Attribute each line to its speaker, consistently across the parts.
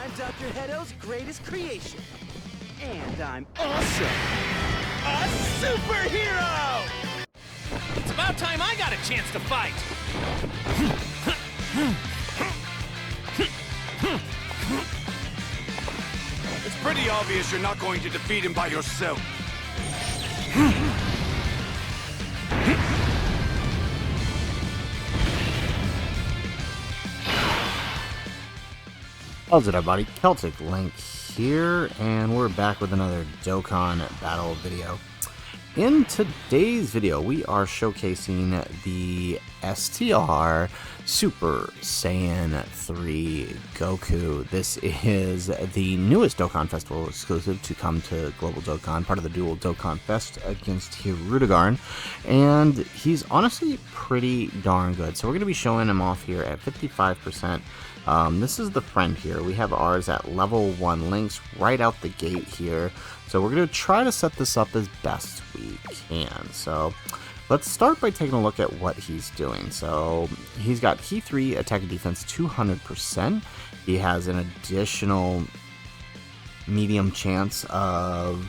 Speaker 1: I'm Dr. Hedo's greatest creation. And I'm also a superhero!
Speaker 2: It's about time I got a chance to fight!
Speaker 3: It's pretty obvious you're not going to defeat him by yourself.
Speaker 4: How's it, everybody? Celtic Link here, and we're back with another Dokkan battle video. In today's video, we are showcasing the STR Super Saiyan 3 Goku. This is the newest Dokkan Festival exclusive to come to Global Dokkan, part of the Dual Dokkan Fest against Hirudegarn, and he's honestly pretty darn good. So we're going to be showing him off here at 55%. This is the friend here. We have ours at level 1 links right out the gate here. So we're going to try to set this up as best we can. So let's start by taking a look at what he's doing. So he's got Key 3 attack and defense 200%. He has an additional medium chance of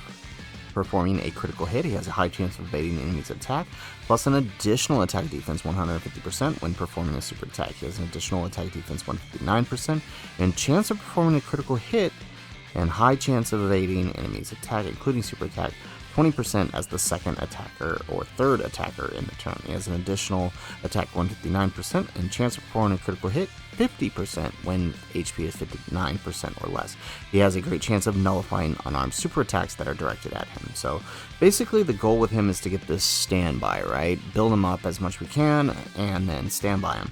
Speaker 4: performing a critical hit. He has a high chance of evading the enemy's attack, plus an additional attack defense 150% when performing a super attack. He has an additional attack defense 159%, and chance of performing a critical hit, and high chance of evading enemy's attack, including super attack, 20% as the second attacker or third attacker in the turn. He has an additional attack 159% and chance of performing a critical hit 50% when HP is 59% or less. He has a great chance of nullifying unarmed super attacks that are directed at him. So basically the goal with him is to get this standby, right? Build him up as much as we can and then stand by him.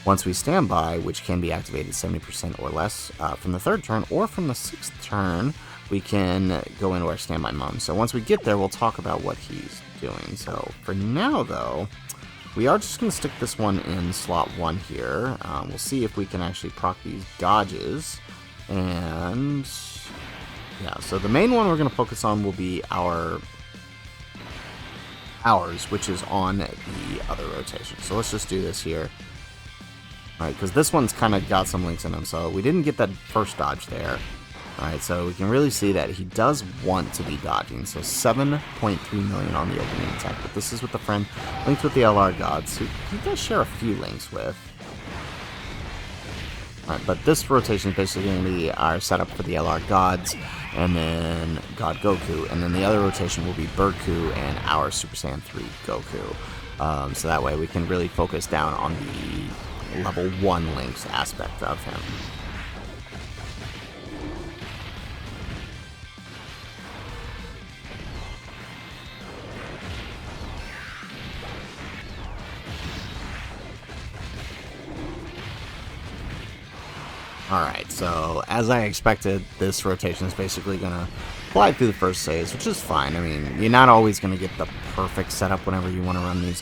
Speaker 4: Once we stand by, which can be activated 70% or less from the third turn or from the sixth turn, we can go into our standby mode. So once we get there, we'll talk about what he's doing. So for now, though, we are just going to stick this one in slot 1 here. We'll see if we can actually proc these dodges. And yeah, so the main one we're going to focus on will be ours, which is on the other rotation. So let's just do this here. All right, because this one's kind of got some links in him. So we didn't get that first dodge there. Alright, so we can really see that he does want to be dodging, so 7.3 million on the opening attack, but this is with the friend linked with the LR Gods, who he does share a few links with. Alright, but this rotation is basically going to be our setup for the LR Gods, and then God Goku, and then the other rotation will be Berku and our Super Saiyan 3 Goku. So that way we can really focus down on the level 1 links aspect of him. Alright, so as I expected, this rotation is basically going to fly through the first phase, which is fine. I mean, you're not always going to get the perfect setup whenever you want to run these,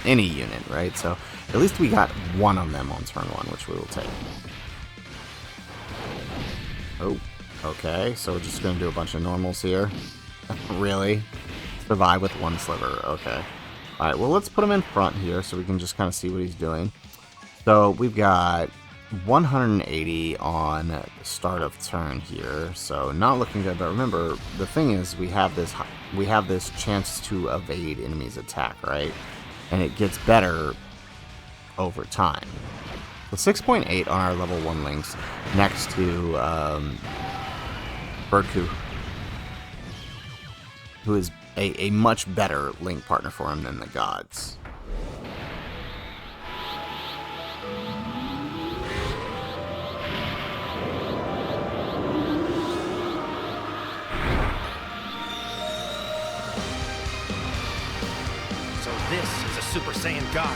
Speaker 4: any unit, right? So at least we got one of them on turn 1, which we will take. Oh, okay, so we're just going to do a bunch of normals here. Really? Survive with 1 sliver, okay. Alright, well, let's put him in front here so we can just kind of see what he's doing. So we've got 180 on the start of turn here, so not looking good. But remember, the thing is, we have this chance to evade enemy's attack, right? And it gets better over time. So 6.8 on our level 1 links next to Berku, who is a much better link partner for him than the gods.
Speaker 2: This is a Super Saiyan God.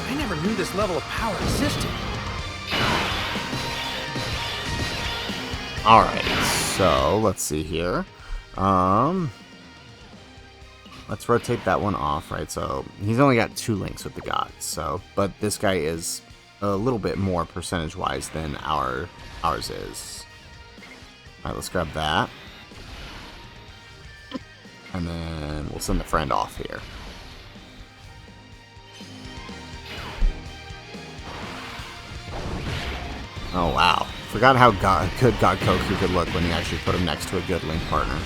Speaker 2: I never knew this level of power existed.
Speaker 4: Alright, so let's see here. Let's rotate that one off, right? So he's only got 2 links with the gods, so but this guy is a little bit more percentage-wise than ours is. Alright, let's grab that. And then we'll send the friend off here. Oh, wow. Forgot how good God Goku could look when you actually put him next to a good Link partner.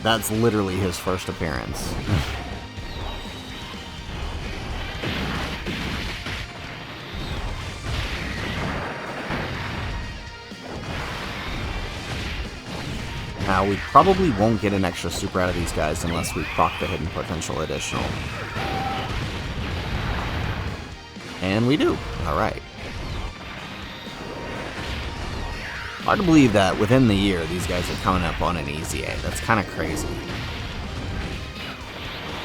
Speaker 4: That's literally his first appearance. Now, we probably won't get an extra super out of these guys unless we proc the hidden potential additional. And we do. Alright. Hard to believe that within the year, these guys are coming up on an easy A. That's kind of crazy.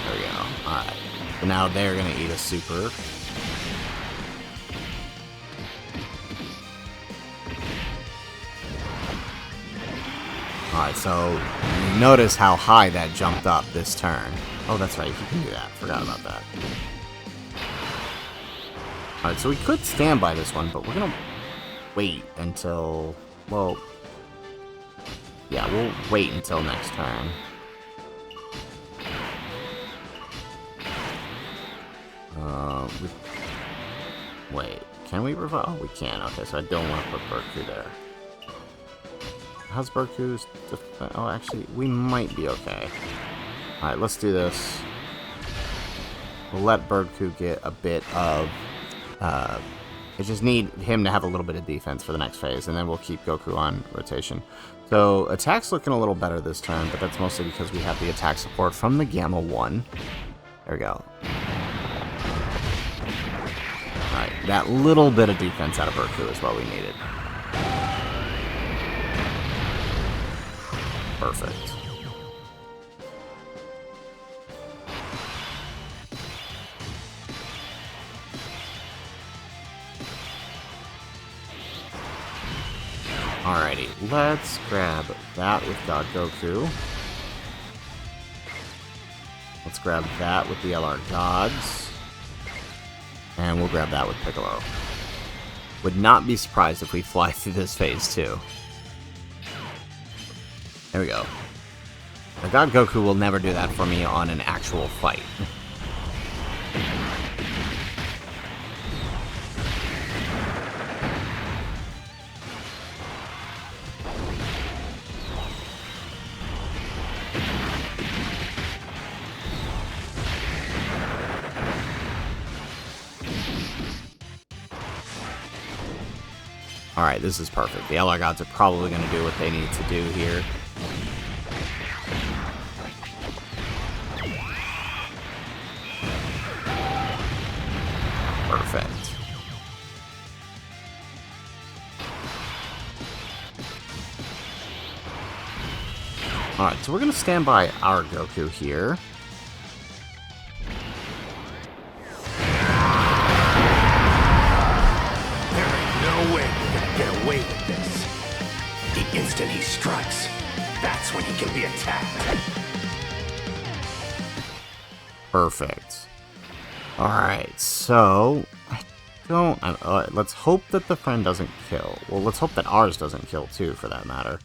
Speaker 4: There we go. Alright. So now they're going to eat a super. Alright, so you notice how high that jumped up this turn. Oh, that's right, you can do that. Forgot about that. Alright, so we could stand by this one, but we're gonna wait until... Well... Yeah, we'll wait until next turn. Wait, can we revive? Oh, we can. Okay, so I don't want to put Goku there. How's Goku's defense? Oh, actually, we might be okay. Alright, let's do this. We'll let Goku get a bit of... I just need him to have a little bit of defense for the next phase, and then we'll keep Goku on rotation. So, attack's looking a little better this turn, but that's mostly because we have the attack support from the Gamma 1. There we go. Alright, that little bit of defense out of Goku is what we needed. Perfect. Alrighty, let's grab that with God Goku. Let's grab that with the LR Gods. And we'll grab that with Piccolo. Would not be surprised if we fly through this phase too. There we go. Now, God Goku will never do that for me on an actual fight. Alright, this is perfect. The LR Gods are probably going to do what they need to do here. Perfect. Alright, so we're going to stand by our Goku here.
Speaker 3: There ain't no way you're gonna get away with this. The instant he strikes, that's when he can be attacked.
Speaker 4: Perfect. Alright, so... let's hope that the friend doesn't kill. Well, let's hope that ours doesn't kill too, for that matter.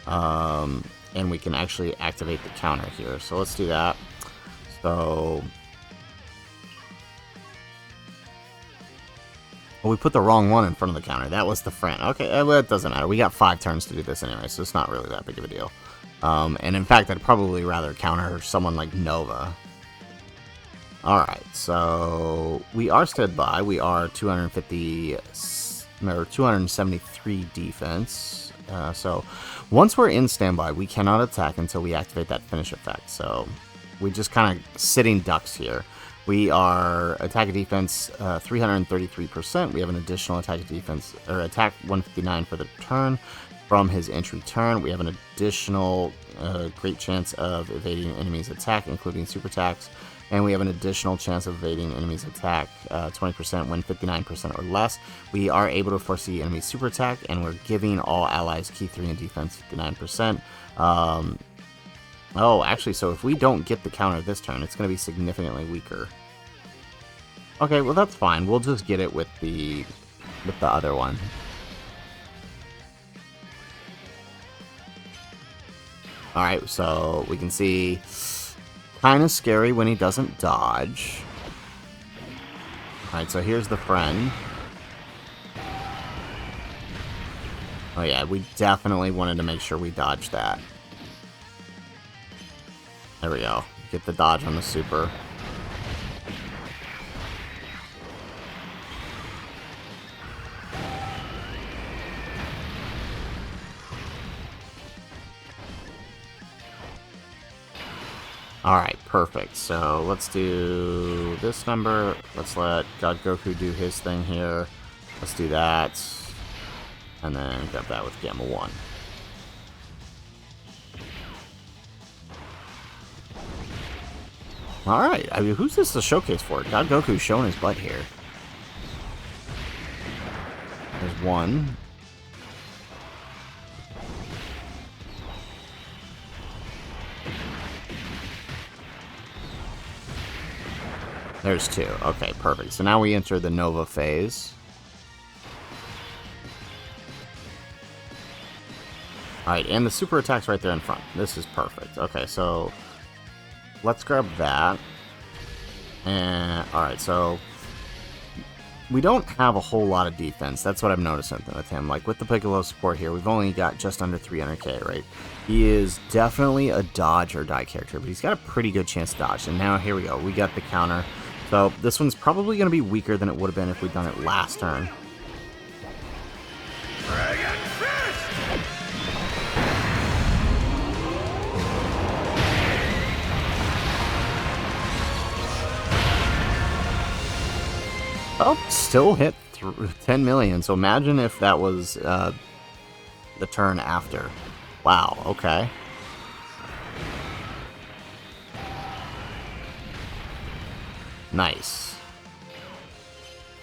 Speaker 4: And we can actually activate the counter here. So let's do that. So... Well, we put the wrong one in front of the counter. That was the friend. Okay, well, it doesn't matter. We got 5 turns to do this anyway, so it's not really that big of a deal. And in fact, I'd probably rather counter someone like Nova. Alright, so we are stood by. We are 273 defense. So once we're in standby, we cannot attack until we activate that finish effect. So we just kind of sitting ducks here. We are attack and defense 333%. We have an additional attack and defense, or attack 159 for the turn from his entry turn. We have an additional great chance of evading enemies' attack, including super attacks. And we have an additional chance of evading enemies' attack 20% when 59% or less. We are able to foresee enemies' super attack, and we're giving all allies key 3 and defense 59%. Oh, actually, so if we don't get the counter this turn, it's going to be significantly weaker. Okay, well, that's fine. We'll just get it with the other one. Alright, so we can see... Kind of scary when he doesn't dodge. Alright, so here's the friend. Oh yeah, we definitely wanted to make sure we dodged that. There we go. Get the dodge on the super. Alright, perfect. So let's do this number. Let's let God Goku do his thing here. Let's do that. And then grab that with Gamma 1. Alright, I mean, who's this a showcase for? God Goku's showing his butt here. There's one. There's two. Okay, perfect. So now we enter the Nova phase. Alright, and the super attack's right there in front. This is perfect. Okay, so let's grab that. And alright, so we don't have a whole lot of defense. That's what I'm noticing with him. Like with the Piccolo support here, we've only got just under 300k, right? He is definitely a dodge or die character, but he's got a pretty good chance to dodge. And now here we go. We got the counter. So this one's probably going to be weaker than it would have been if we'd done it last turn.
Speaker 3: Dragon Fist!
Speaker 4: Oh, still hit 10 million. So imagine if that was the turn after. Wow, okay. Nice.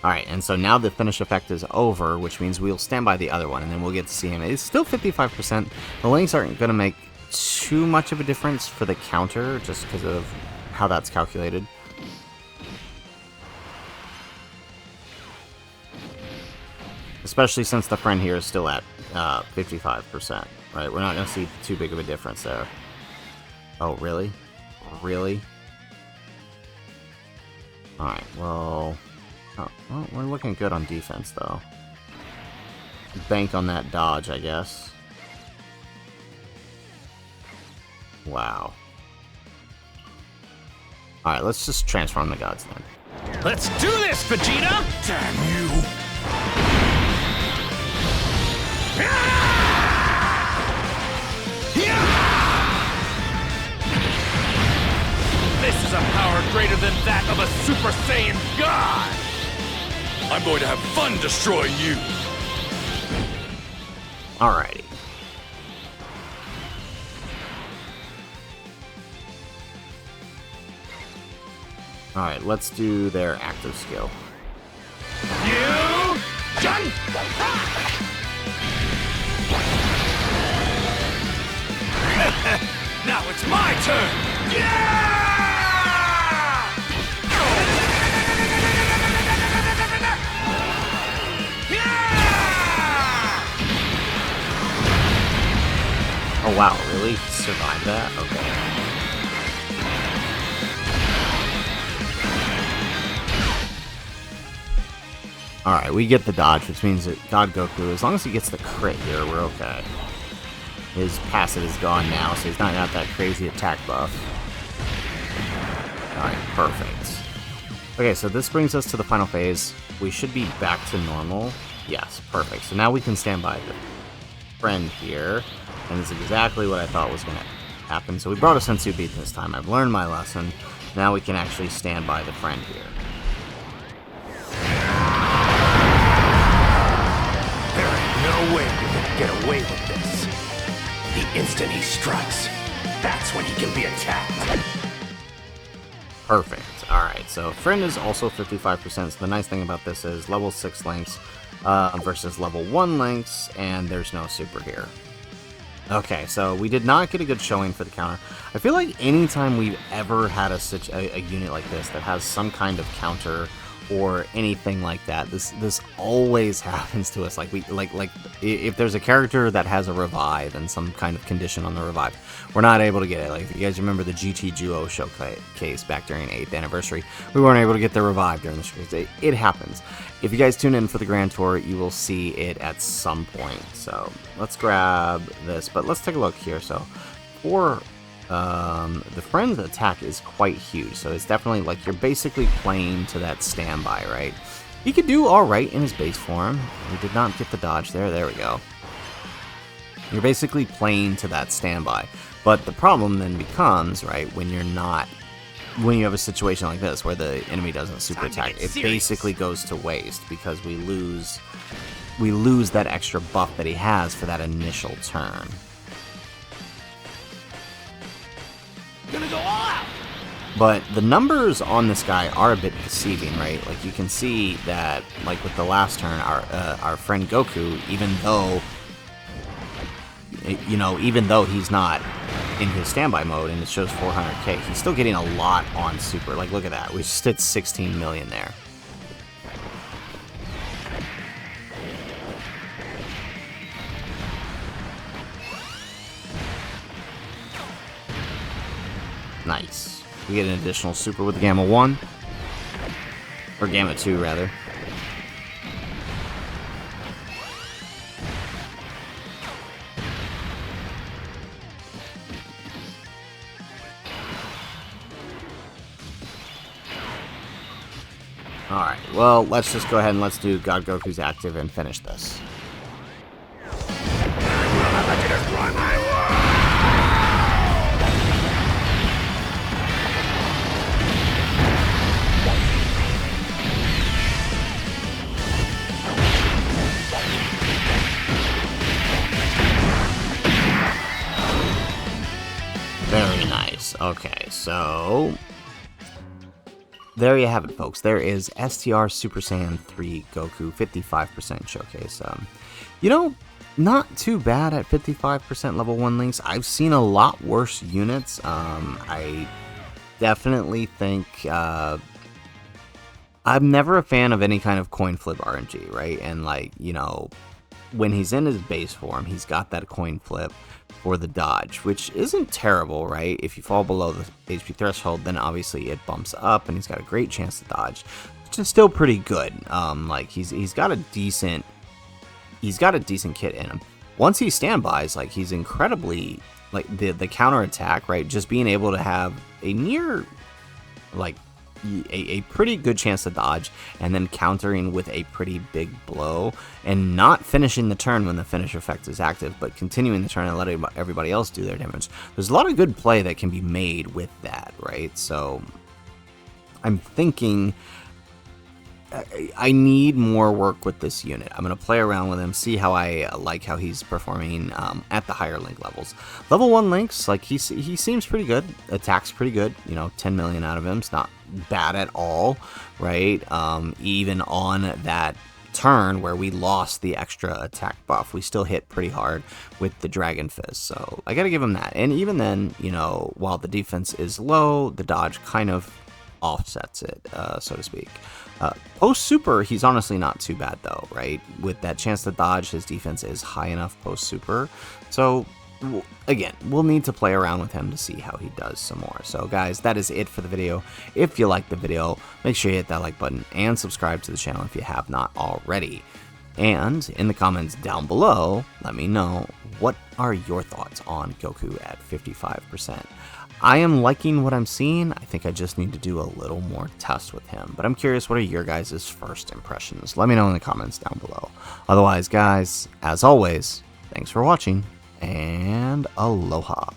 Speaker 4: Alright, and so now the finish effect is over, which means we'll stand by the other one, and then we'll get to see him. It's still 55%. The links aren't going to make too much of a difference for the counter, just because of how that's calculated. Especially since the friend here is still at 55%, right? We're not going to see too big of a difference there. Oh, really? Really? Alright, well... Oh, well, we're looking good on defense, though. Bank on that dodge, I guess. Wow. Alright, let's just transform the gods, then.
Speaker 2: Let's do this, Vegeta!
Speaker 3: Damn you!
Speaker 2: This is a power greater than that of a Super Saiyan God!
Speaker 3: I'm going to have fun destroying you!
Speaker 4: Alrighty. Alright, let's do their active skill.
Speaker 2: You... Jun! Now it's my turn! Yeah!
Speaker 4: Oh wow, really? Survived that? Okay. Alright, we get the dodge, which means that God Goku, as long as he gets the crit here, we're okay. His passive is gone now, so he's not got that crazy attack buff. Alright, perfect. Okay, so this brings us to the final phase. We should be back to normal. Yes, perfect. So now we can stand by the friend here. And this is exactly what I thought was going to happen. So we brought a Sensu Beat this time. I've learned my lesson. Now we can actually stand by the friend here.
Speaker 3: There ain't no way you're gonna get away with this. The instant he strikes, that's when he can be attacked.
Speaker 4: Perfect. Alright, so friend is also 55%. So the nice thing about this is level 6 links versus level 1 links, and there's no super here. Okay, so we did not get a good showing for the counter. I feel like anytime we've ever had a unit like this that has some kind of counter or anything like that, this always happens to us. Like if there's a character that has a revive and some kind of condition on the revive, we're not able to get it. Like if you guys remember the GT Duo showcase back during 8th anniversary, we weren't able to get the revive during the showcase. It happens. if you guys tune in for the Grand Tour, you will see it at some point. So let's grab this, but let's take a look here. So for the friend's attack is quite huge, so it's definitely like you're basically playing to that standby, right? He could do all right in his base form. We did not get the dodge there. There we go. You're basically playing to that standby. But the problem then becomes, right, when you have a situation like this where the enemy doesn't super attack, it basically goes to waste because we lose that extra buff that he has for that initial turn.
Speaker 1: Gonna go all out.
Speaker 4: But the numbers on this guy are a bit deceiving, right? Like you can see that, like with the last turn, our friend Goku, even though he's not in his standby mode and it shows 400k, he's still getting a lot on super. Like look at that, we just did 16 million there. Nice. We get an additional super with the Gamma 1. Or Gamma 2, rather. Alright, well, let's just go ahead and let's do God Goku's active and finish this. Very nice. Okay, so there you have it, folks. There is STR Super Saiyan 3 Goku 55% showcase. Not too bad at 55% level 1 links. I've seen a lot worse units. I definitely think I'm never a fan of any kind of coin flip RNG, right? And when he's in his base form, he's got that coin flip for the dodge, which isn't terrible, right? If you fall below the HP threshold, then obviously it bumps up and he's got a great chance to dodge, which is still pretty good. He's got a decent kit in him. Once he standbys, he's incredibly, the counter attack, right? Just being able to have a near, a pretty good chance to dodge and then countering with a pretty big blow and not finishing the turn when the finish effect is active, but continuing the turn and letting everybody else do their damage. There's a lot of good play that can be made with that, right? So I'm thinking I need more work with this unit. I'm going to play around with him, see how I like how he's performing at the higher link levels. Level 1 links, he seems pretty good. Attack's pretty good. 10 million out of him. It's not bad at all, right? Even on that turn where we lost the extra attack buff, we still hit pretty hard with the Dragon Fist. So I got to give him that. And even then, while the defense is low, the dodge kind of offsets it, so to speak. Post super, he's honestly not too bad though, right? With that chance to dodge, his defense is high enough post super. So again, we'll need to play around with him to see how he does some more. So guys, that is it for the video. If you liked the video, make sure you hit that like button and subscribe to the channel if you have not already. And in the comments down below, let me know, what are your thoughts on Goku at 55%? I am liking what I'm seeing. I think I just need to do a little more test with him. But I'm curious, what are your guys' first impressions? Let me know in the comments down below. Otherwise, guys, as always, thanks for watching, and aloha.